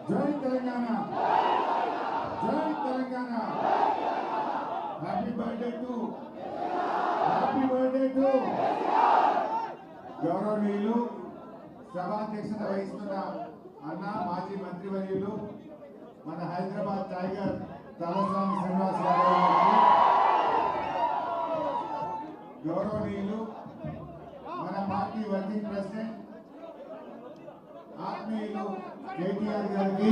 జై తెలంగాణ, జై Telangana. Happy birthday to గౌరవనీయులు సభాధ్యక్షత వహిస్తున్న అన్న మాజీ మంత్రివర్యులు మన హైదరాబాద్ టైగర్ తలసాని శ్రీనివాస్ యాదవ్ గారికి, గౌరవనీయులు మన పార్టీ వర్కింగ్ ప్రెసిడెంట్ ఆత్మీయులు కేటీఆర్ గారికి,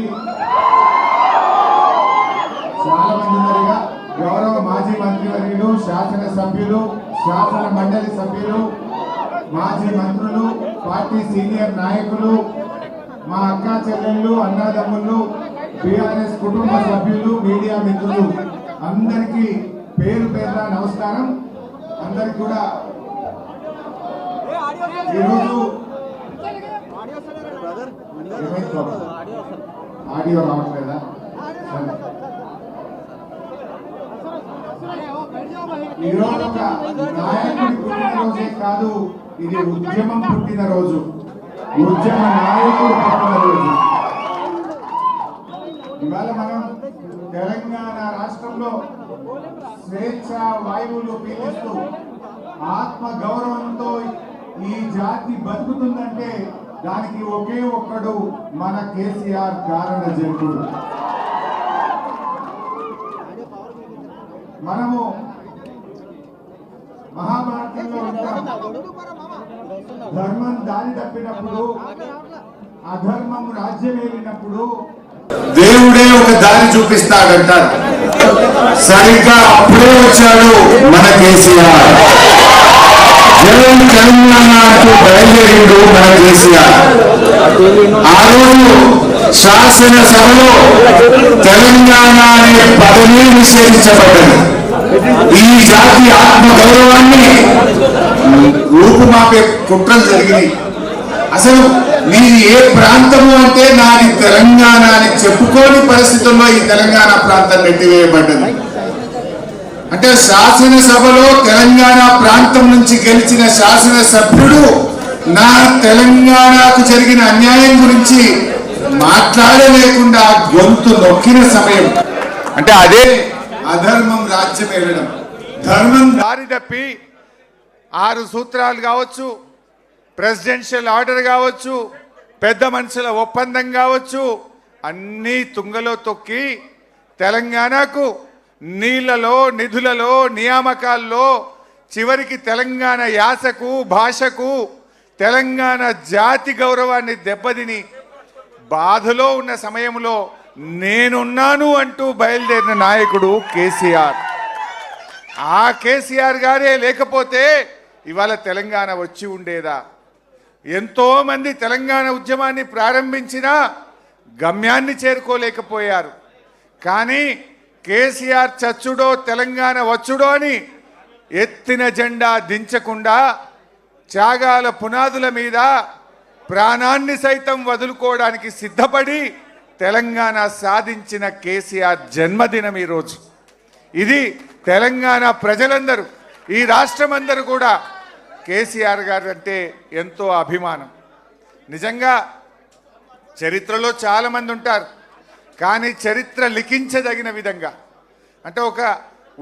చాలా మంది ఉన్నారుగా, గౌరవ మాజీ మంత్రివర్యులు, శాసనసభ్యులు, శాసన మండలి సభ్యులు, మాజీ మంత్రులు, పార్టీ సీనియర్ నాయకులు, మా అక్కా చెల్లెళ్ళు, అన్నదమ్ములు, టిఆర్ఎస్ కుటుంబ సభ్యులు, మీడియా మిత్రులు అందరికీ పేరు పేరున నమస్కారం. అందరికి కూడా ఈరోజు ఆడియో రావట్లేదా? ఈరోజు ఒక నాయకుడి పుట్టినరోజే కాదు, ఇది ఉద్యమం పుట్టినరోజు, ఉద్యమ నాయకుడు పుట్టినరోజు. ఇవాళ మనం తెలంగాణ రాష్ట్రంలో స్వేచ్ఛ వాయువులు పీలిస్తూ ఆత్మ గౌరవంతో ఈ జాతి బతుకుతుందంటే దానికి ఒకే ఒక్కడు మన కేసీఆర్ కారణ జంతుడు. మనము మహాభారతంలో ఉంటాం, ధర్మం దారి తప్పినప్పుడు, అధర్మం రాజ్యం ఏలినప్పుడు దేవుడే ఒక దారి చూపిస్తాడంటారు. సరిగ్గా అప్పుడే వచ్చాడు మన కేసీఆర్. జగన్ తెలంగాణ అంటూ బయలుదేరిండు మన కేసీఆర్. ఆ రోజు శాసనసభలో తెలంగాణ అనే పదవి నిషేధించబడ్డది. ఈ జాతి ఆత్మ గౌరవాన్ని రూపుమాపే కుట్రలు జరిగినాయి. అసలు నీది ఏ ప్రాంతము అంటే నాది తెలంగాణ అని చెప్పుకోని పరిస్థితుల్లో ఈ తెలంగాణ ప్రాంతం నెట్టివేయబడ్డది. అంటే శాసనసభలో తెలంగాణ ప్రాంతం నుంచి గెలిచిన శాసనసభ్యుడు నా తెలంగాణకు జరిగిన అన్యాయం గురించి మాట్లాడలేకుండా గొంతు నొక్కిన సమయం. అంటే అదే అధర్మం రాజ్యం వెళ్ళడం. ధర్మం దారి తప్పి 6 సూత్రాలు కావచ్చు, ప్రెసిడెన్షియల్ ఆర్డర్ కావచ్చు, పెద్ద మనుషుల ఒప్పందం కావచ్చు, అన్నీ తుంగలో తొక్కి తెలంగాణకు నీళ్లలో, నిధులలో, నియామకాల్లో, చివరికి తెలంగాణ యాసకు, భాషకు, తెలంగాణ జాతి గౌరవాన్ని దెబ్బతిని బాధలో ఉన్న సమయంలో నేనున్నాను అంటూ బయలుదేరిన నాయకుడు కేసీఆర్. ఆ కేసీఆర్ గారే లేకపోతే ఇవాళ తెలంగాణ వచ్చి ఉండేదా? ఎంతో మంది తెలంగాణ ఉద్యమాన్ని ప్రారంభించినా గమ్యాన్ని చేరుకోలేకపోయారు. కానీ కేసీఆర్ చచ్చుడో తెలంగాణ వచ్చుడో అని ఎత్తిన జెండా దించకుండా త్యాగాల పునాదుల మీద ప్రాణాన్ని సైతం వదులుకోవడానికి సిద్ధపడి తెలంగాణ సాధించిన కేసీఆర్ జన్మదినం ఈరోజు. ఇది తెలంగాణ ప్రజలందరూ, ఈ రాష్ట్రం అందరూ కూడా కేసీఆర్ గారు అంటే ఎంతో అభిమానం. నిజంగా చరిత్రలో చాలామంది ఉంటారు, కానీ చరిత్ర లిఖించదగిన విధంగా, అంటే ఒక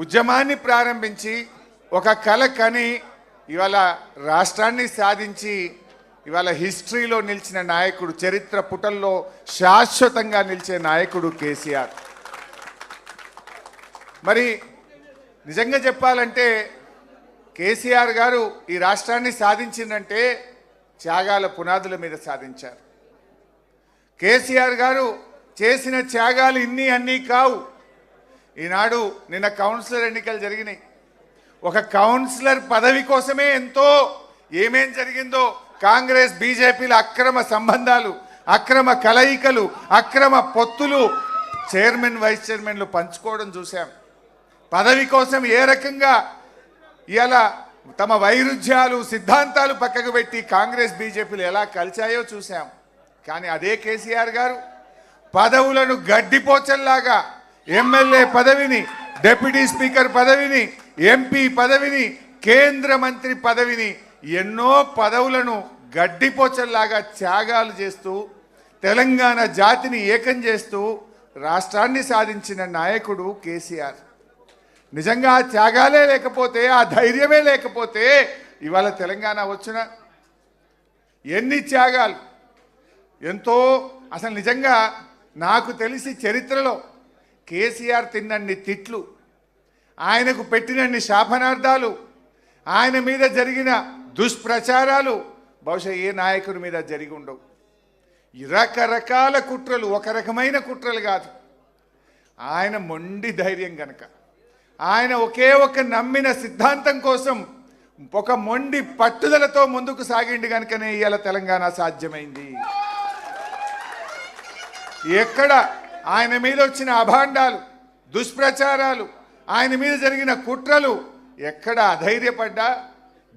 ఉద్యమాన్ని ప్రారంభించి ఒక కల కని ఇవాళ రాష్ట్రాన్ని సాధించి ఇవాళ హిస్టరీలో నిలిచిన నాయకుడు, చరిత్ర పుటల్లో శాశ్వతంగా నిలిచే నాయకుడు కేసీఆర్. మరి నిజంగా చెప్పాలంటే కేసీఆర్ గారు ఈ రాష్ట్రాన్ని సాధించిందంటే త్యాగాల పునాదుల మీద సాధించారు. కేసీఆర్ గారు చేసిన త్యాగాలు ఇన్ని అన్నీ కావు. ఈనాడు నిన్న కౌన్సిలర్ ఎన్నికలు జరిగినాయి. ఒక కౌన్సిలర్ పదవి కోసమే ఎంతో ఏమేం జరిగిందో, కాంగ్రెస్ బీజేపీల అక్రమ సంబంధాలు, అక్రమ కలయికలు, అక్రమ పొత్తులు, చైర్మన్ వైస్ చైర్మన్లు పంచుకోవడం చూసాం. పదవి కోసం ఏ రకంగా ఇలా తమ వైరుధ్యాలు, సిద్ధాంతాలు పక్కకు పెట్టి కాంగ్రెస్ బీజేపీలు ఎలా కలిశాయో చూసాం. కానీ అదే కేసీఆర్ గారు పదవులను గడ్డిపోచల్లాగా ఎమ్మెల్యే పదవిని, డిప్యూటీ స్పీకర్ పదవిని, ఎంపీ పదవిని, కేంద్ర మంత్రి పదవిని, ఎన్నో పదవులను గడ్డిపోచల్లాగా త్యాగాలు చేస్తూ తెలంగాణ జాతిని ఏకం చేస్తూ రాష్ట్రాన్ని సాధించిన నాయకుడు కేసీఆర్. నిజంగా ఆ త్యాగాలే లేకపోతే, ఆ ధైర్యమే లేకపోతే ఇవాళ తెలంగాణ వచ్చిన ఎన్ని త్యాగాలు, ఎంతో. అసలు నిజంగా నాకు తెలిసి చరిత్రలో కేసీఆర్ తిన్నన్ని తిట్లు, ఆయనకు పెట్టినన్ని శాపనార్థాలు, ఆయన మీద జరిగిన దుష్ప్రచారాలు బహుశా ఏ నాయకుడి మీద జరిగి ఉండవు. రకరకాల కుట్రలు, ఒక రకమైన కుట్రలు కాదు. ఆయన మొండి ధైర్యం కనుక, ఆయన ఒకే ఒక నమ్మిన సిద్ధాంతం కోసం ఒక మొండి పట్టుదలతో ముందుకు సాగిండి కనుకనే ఇవాళ తెలంగాణ సాధ్యమైంది. ఎక్కడ ఆయన మీద వచ్చిన అభాండాలు, దుష్ప్రచారాలు, ఆయన మీద జరిగిన కుట్రలు ఎక్కడ అధైర్యపడ్డా,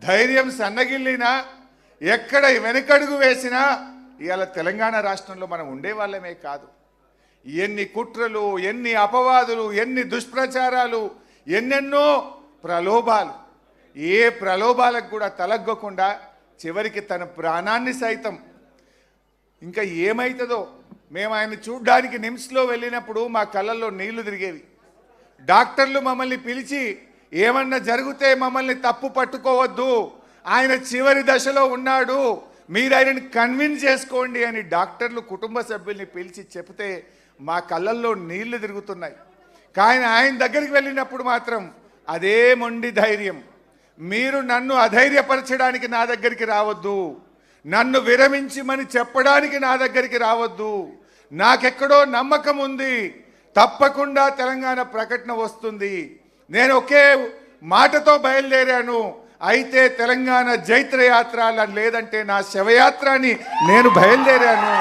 ధైర్యం సన్నగిల్లినా, ఎక్కడ వెనకడుగు వేసినా ఇవాళ తెలంగాణ రాష్ట్రంలో మనం ఉండేవాళ్ళమే కాదు. ఎన్ని కుట్రలు, ఎన్ని అపవాదులు, ఎన్ని దుష్ప్రచారాలు, ఎన్నెన్నో ప్రలోభాలు, ఏ ప్రలోభాలకు కూడా తలగ్గకుండా చివరికి తన ప్రాణాన్ని సైతం, ఇంకా ఏమవుతుందో, మేము ఆయన చూడ్డానికి నిమ్స్లో వెళ్ళినప్పుడు మా కళ్ళల్లో నీళ్లు తిరిగేవి. డాక్టర్లు మమ్మల్ని పిలిచి ఏమన్నా జరిగితే మమ్మల్ని తప్పు పట్టుకోవద్దు, ఆయన చివరి దశలో ఉన్నాడు, మీరు ఆయనని కన్విన్స్ చేసుకోండి అని డాక్టర్లు కుటుంబ సభ్యుల్ని పిలిచి చెప్తే మా కళ్ళల్లో నీళ్లు తిరుగుతున్నాయి. కానీ ఆయన దగ్గరికి వెళ్ళినప్పుడు మాత్రం అదే మొండి ధైర్యం. మీరు నన్ను అధైర్యపరచడానికి నా దగ్గరికి రావద్దు, నన్ను విరమించమని చెప్పడానికి నా దగ్గరికి రావద్దు, నాకెక్కడో నమ్మకం ఉంది, తప్పకుండా తెలంగాణ ప్రకటన వస్తుంది, నేను ఒకే మాటతో బయలుదేరాను, అయితే తెలంగాణ జైత్రయాత్ర లేదంటే నా శవయాత్ర అని నేను బయలుదేరాను,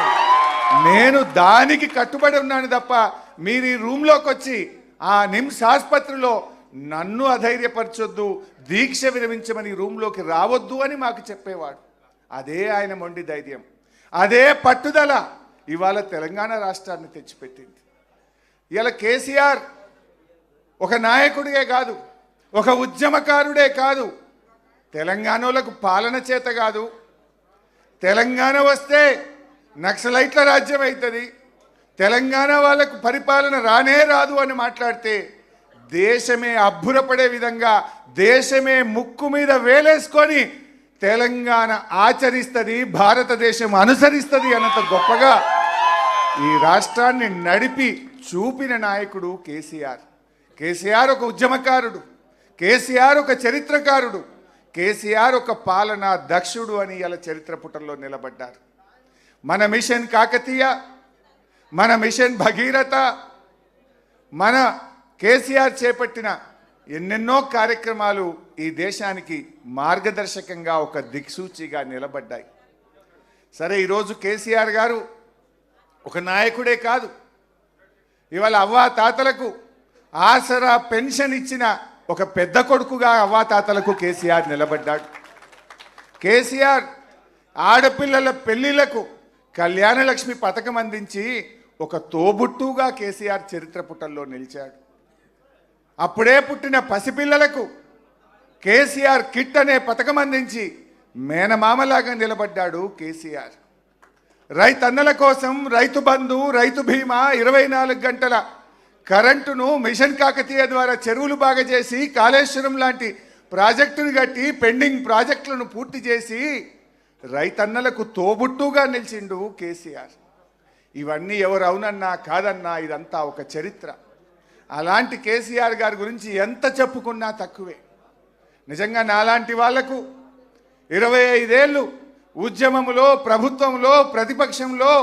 నేను దానికి కట్టుబడి ఉన్నాను తప్ప మీరు ఈ రూమ్లోకి వచ్చి ఆ నిమ్స్ ఆసుపత్రిలో నన్ను అధైర్యపరచొద్దు, దీక్ష విరమించమని రూమ్లోకి రావద్దు అని మాకు చెప్పేవాడు. అదే ఆయన మొండి ధైర్యం, అదే పట్టుదల ఇవాళ తెలంగాణ రాష్ట్రాన్ని తెచ్చిపెట్టింది. ఇవాళ కేసీఆర్ ఒక నాయకుడిగే కాదు, ఒక ఉద్యమకారుడే కాదు, తెలంగాణలకు పాలన చేత కాదు, తెలంగాణ వస్తే నక్సలైట్ల రాజ్యం అవుతుంది, తెలంగాణ వాళ్ళకు పరిపాలన రానే రాదు అని మాట్లాడితే దేశమే అబ్బురపడే విధంగా, దేశమే ముక్కు మీద వేలేసుకొని తెలంగాణ ఆచరిస్తుంది, భారతదేశం అనుసరిస్తుంది అన్నంత గొప్పగా ఈ రాష్ట్రాన్ని నడిపి చూపిన నాయకుడు కేసీఆర్. కేసీఆర్ ఒక ఉద్యమకారుడు, కేసీఆర్ ఒక చరిత్రకారుడు, కేసీఆర్ ఒక పాలనా దక్షుడు అని ఇలా చరిత్ర పుటల్లో నిలబడ్డారు. మన మిషన్ కాకతీయ, మన మిషన్ భగీరథ, మన కేసీఆర్ చేపట్టిన ఎన్నెన్నో కార్యక్రమాలు ఈ దేశానికి మార్గదర్శకంగా ఒక దిక్సూచిగా నిలబడ్డాయి. సరే, ఈరోజు కేసీఆర్ గారు ఒక నాయకుడే కాదు, ఇవాళ అవ్వాతాతలకు ఆసరా పెన్షన్ ఇచ్చిన ఒక పెద్ద కొడుకుగా అవ్వాతాతలకు కేసీఆర్ నిలబడ్డాడు. కేసీఆర్ ఆడపిల్లల పెళ్లిళ్లకు కళ్యాణలక్ష్మి పథకం అందించి ఒక తోబుట్టుగా కేసీఆర్ చరిత్ర పుటల్లో నిలిచాడు. అప్పుడే పుట్టిన పసిపిల్లలకు కేసీఆర్ కిట్ అనే పథకం అందించి మేనమామలాగా నిలబడ్డాడు కేసీఆర్. రైతన్నల కోసం రైతు బంధు, రైతు బీమా, 24 గంటల కరెంటును మిషన్ కాకతీయ ద్వారా చెరువులు బాగా చేసి, కాళేశ్వరం లాంటి ప్రాజెక్టును కట్టి పెండింగ్ ప్రాజెక్టులను పూర్తి చేసి రైతన్నలకు తోబుట్టుగా నిలిచిండు కేసీఆర్. ఇవన్నీ ఎవరు అవునన్నా కాదన్నా ఇదంతా ఒక చరిత్ర. అలాంటి కేసీఆర్ గారి గురించి ఎంత చెప్పుకున్నా తక్కువే. నిజంగా నాలాంటి వాళ్లకు 25 ఏళ్ళు ఉద్యమంలో, ప్రభుత్వంలో, ప్రతిపక్షంలో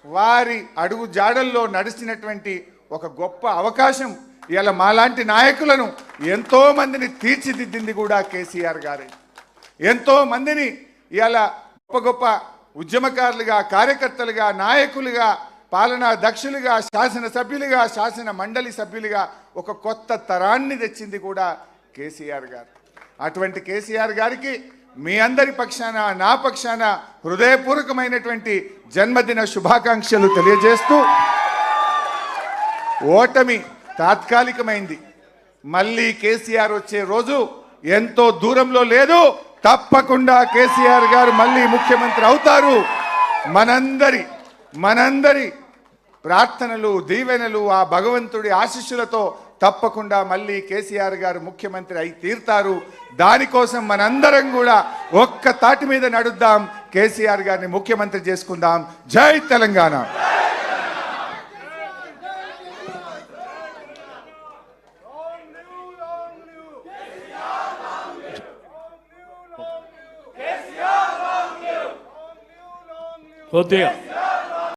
వారి అడుగు జాడల్లో నడిచినటువంటి ఒక గొప్ప అవకాశం ఇవాళ మాలాంటి నాయకులను ఎంతో మందిని తీర్చిదిద్దింది కూడా కేసీఆర్ గారే. ఎంతో మందిని ఇవాళ గొప్ప గొప్ప ఉద్యమకారులుగా, కార్యకర్తలుగా, నాయకులుగా, పాలనా దక్షులుగా, శాసనసభ్యులుగా, శాసన మండలి సభ్యులుగా ఒక కొత్త తరాన్ని తెచ్చింది కూడా కేసీఆర్ గారు. అటువంటి కేసీఆర్ గారికి మీ అందరి పక్షాన, నా పక్షాన హృదయపూర్వకమైనటువంటి జన్మదిన శుభాకాంక్షలు తెలియజేస్తూ, ఓటమి తాత్కాలికమైంది, మళ్ళీ కేసీఆర్ వచ్చే రోజు ఎంతో దూరంలో లేదు. తప్పకుండా కేసీఆర్ గారు మళ్ళీ ముఖ్యమంత్రి అవుతారు. మనందరి మనందరి ప్రార్థనలు దీవెనలు ఆ భగవంతుడి ఆశీస్సులతో తప్పకుండా మళ్ళీ కేసీఆర్ గారు ముఖ్యమంత్రి అయి తీరుతారు. దానికోసం మనందరం కూడా ఒక్క తాటి మీద నడుద్దాం, కేసీఆర్ గారిని ముఖ్యమంత్రి చేసుకుందాం. జై తెలంగాణ. కొద్దిగా